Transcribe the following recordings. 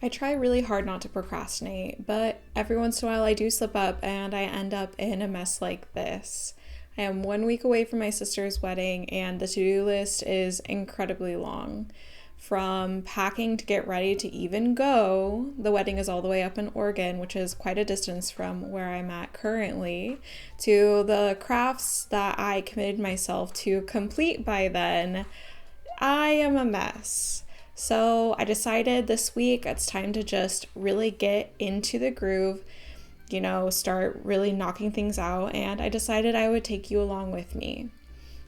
I try really hard not to procrastinate, but every once in a while I do slip up and I end up in a mess like this. I am 1 week away from my sister's wedding, and the to do list is incredibly long. From packing to get ready to even go, the wedding is all the way up in Oregon, which is quite a distance from where I'm at currently, to the crafts that I committed myself to complete by then. I am a mess. So I decided this week it's time to just really get into the groove, start really knocking things out, and I decided I would take you along with me.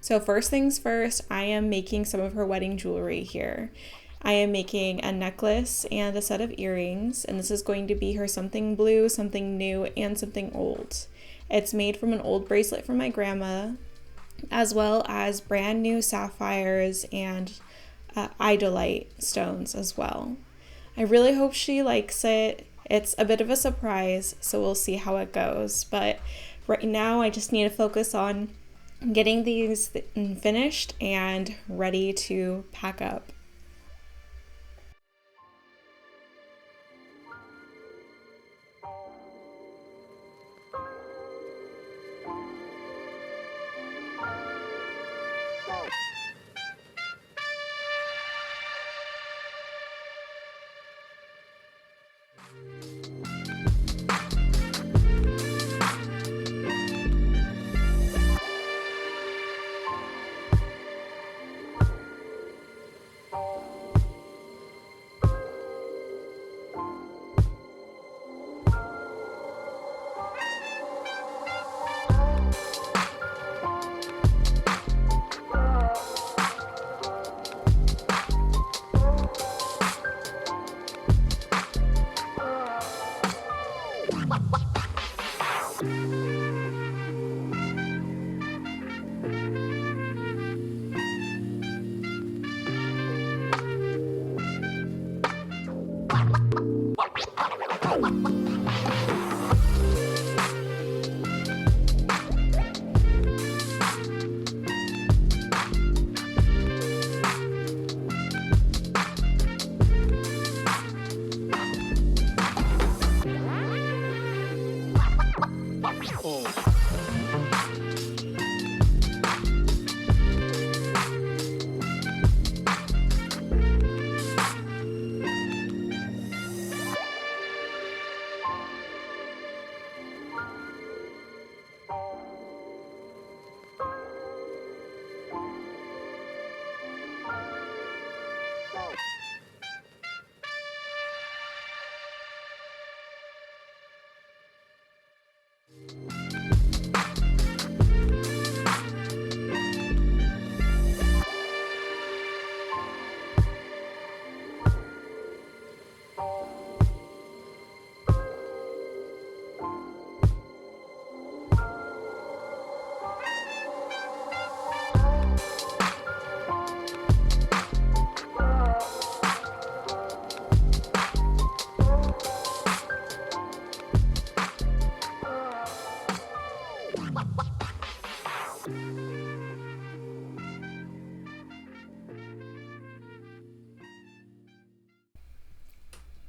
So first things first, I am making some of her wedding jewelry here. I am making a necklace and a set of earrings, and this is going to be her something blue, something new, and something old. It's made from an old bracelet from my grandma, as well as brand new sapphires and iodolite stones as well. I really hope she likes it. It's a bit of a surprise, so we'll see how it goes. But right now, I just need to focus on getting these finished and ready to pack up.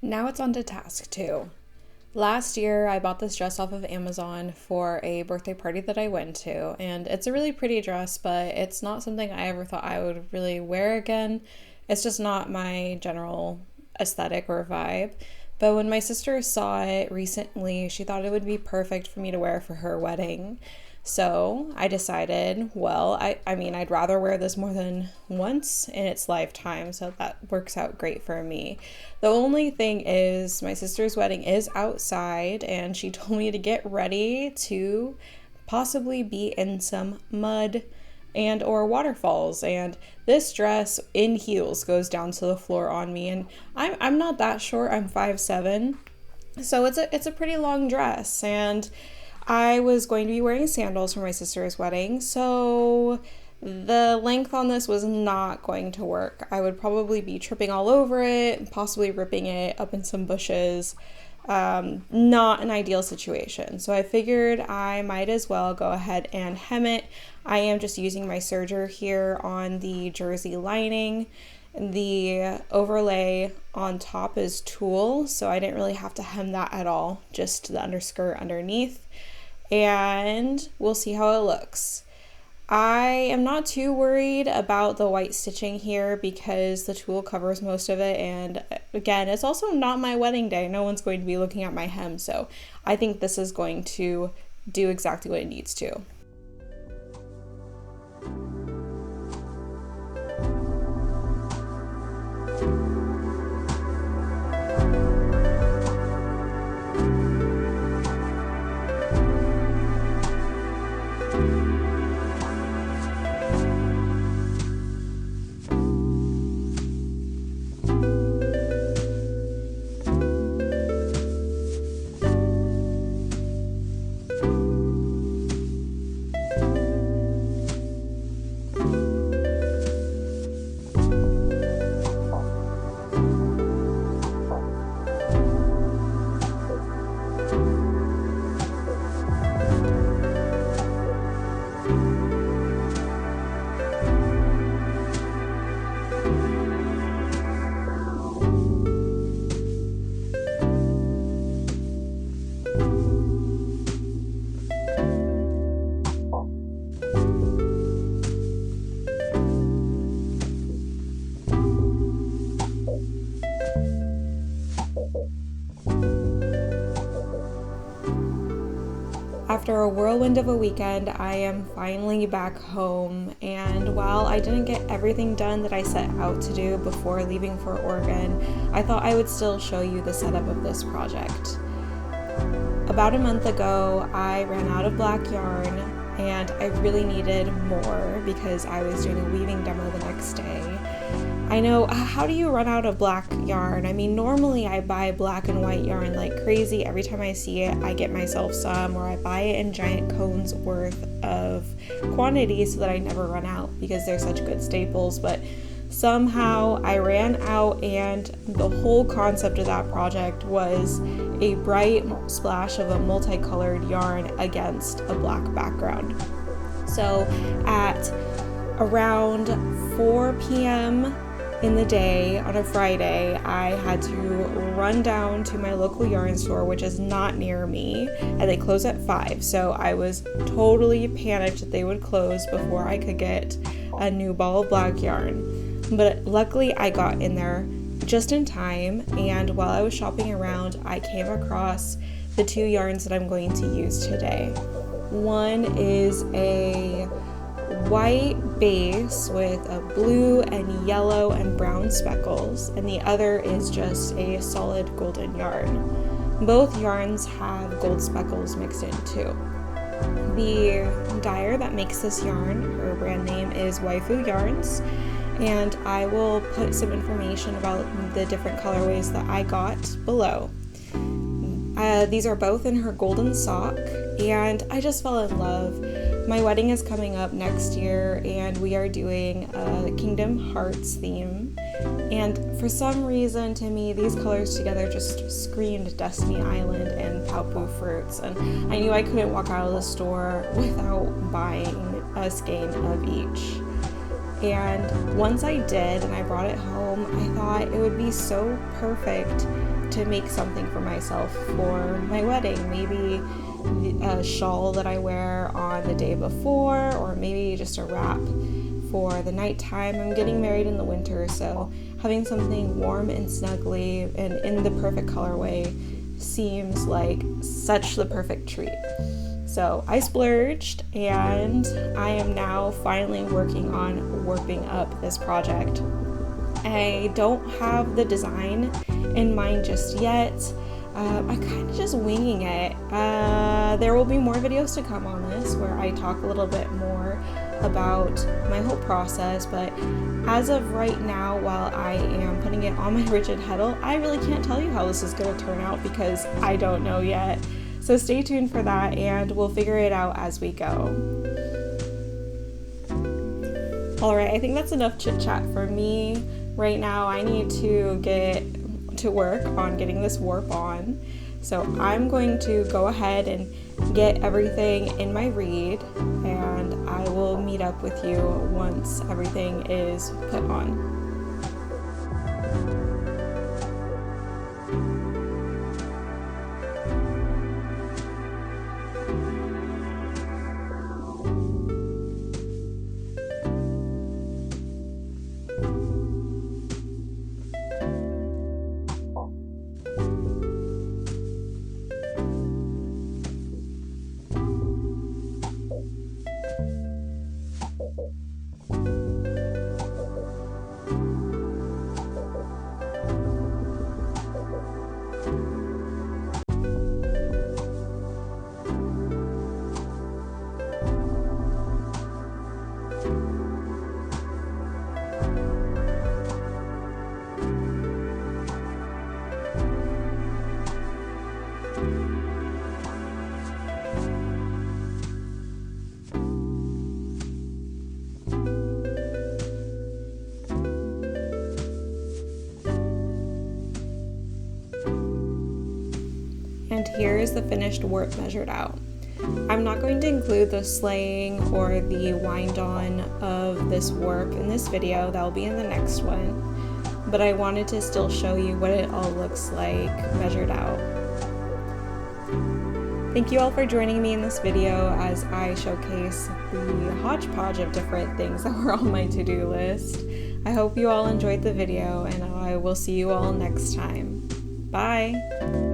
Now it's on to task 2. Last year, I bought this dress off of Amazon for a birthday party that I went to, and it's a really pretty dress, but it's not something I ever thought I would really wear again. It's just not my general aesthetic or vibe. But when my sister saw it recently, she thought it would be perfect for me to wear for her wedding. So I decided, well, I'd rather wear this more than once in its lifetime, so that works out great for me. The only thing is, my sister's wedding is outside, and she told me to get ready to possibly be in some mud and or waterfalls, and this dress in heels goes down to the floor on me, and I'm not that short. I'm 5'7", so it's a pretty long dress, and I was going to be wearing sandals for my sister's wedding, so the length on this was not going to work. I would probably be tripping all over it, possibly ripping it up in some bushes. Not an ideal situation. So I figured I might as well go ahead and hem it. I am just using my serger here on the jersey lining, The overlay on top is tulle, so I didn't really have to hem that at all, just the underskirt underneath. And we'll see how it looks. I am not too worried about the white stitching here because the tulle covers most of it, and again, it's also not my wedding day. No one's going to be looking at my hem, so I think this is going to do exactly what it needs to. After a whirlwind of a weekend, I am finally back home, and while I didn't get everything done that I set out to do before leaving for Oregon, I thought I would still show you the setup of this project. About a month ago, I ran out of black yarn, and I really needed more because I was doing a weaving demo the next day. I know, how do you run out of black yarn? I mean, normally I buy black and white yarn like crazy. Every time I see it, I get myself some, or I buy it in giant cones worth of quantity so that I never run out because they're such good staples. But somehow I ran out, and the whole concept of that project was a bright splash of a multicolored yarn against a black background. So at around 4 p.m. in the day on a Friday, I had to run down to my local yarn store, which is not near me, and they close at 5. So I was totally panicked that they would close before I could get a new ball of black yarn. But luckily I got in there just in time, and while I was shopping around, I came across the 2 yarns that I'm going to use today. One is a white base with a blue and yellow and brown speckles, and the other is just a solid golden yarn. Both yarns have gold speckles mixed in too. The dyer that makes this yarn, her brand name is Waifu Yarns, and I will put some information about the different colorways that I got below. These are both in her golden sock, and I just fell in love. My wedding is coming up next year, and we are doing a Kingdom Hearts theme, and for some reason to me these colors together just screamed Destiny Island and Paupu fruits, and I knew I couldn't walk out of the store without buying a skein of each. And once I did and I brought it home, I thought it would be so perfect to make something for myself for my wedding. Maybe a shawl that I wear on the day before, or maybe just a wrap for the nighttime. I'm getting married in the winter, so having something warm and snuggly and in the perfect colorway seems like such the perfect treat. So I splurged, and I am now finally working on warping up this project. I don't have the design in mind just yet. I'm kind of just winging it. There will be more videos to come on this where I talk a little bit more about my whole process, but as of right now, while I am putting it on my rigid heddle, I really can't tell you how this is going to turn out because I don't know yet. So stay tuned for that, and we'll figure it out as we go. Alright, I think that's enough chit chat for me. Right now I need to get to work on getting this warp on. So I'm going to go ahead and get everything in my reed, and I will meet up with you once everything is put on. And here is the finished warp measured out. I'm not going to include the slaying or the wind on of this warp in this video, that will be in the next one, but I wanted to still show you what it all looks like measured out. Thank you all for joining me in this video as I showcase the hodgepodge of different things that were on my to-do list. I hope you all enjoyed the video, and I will see you all next time. Bye!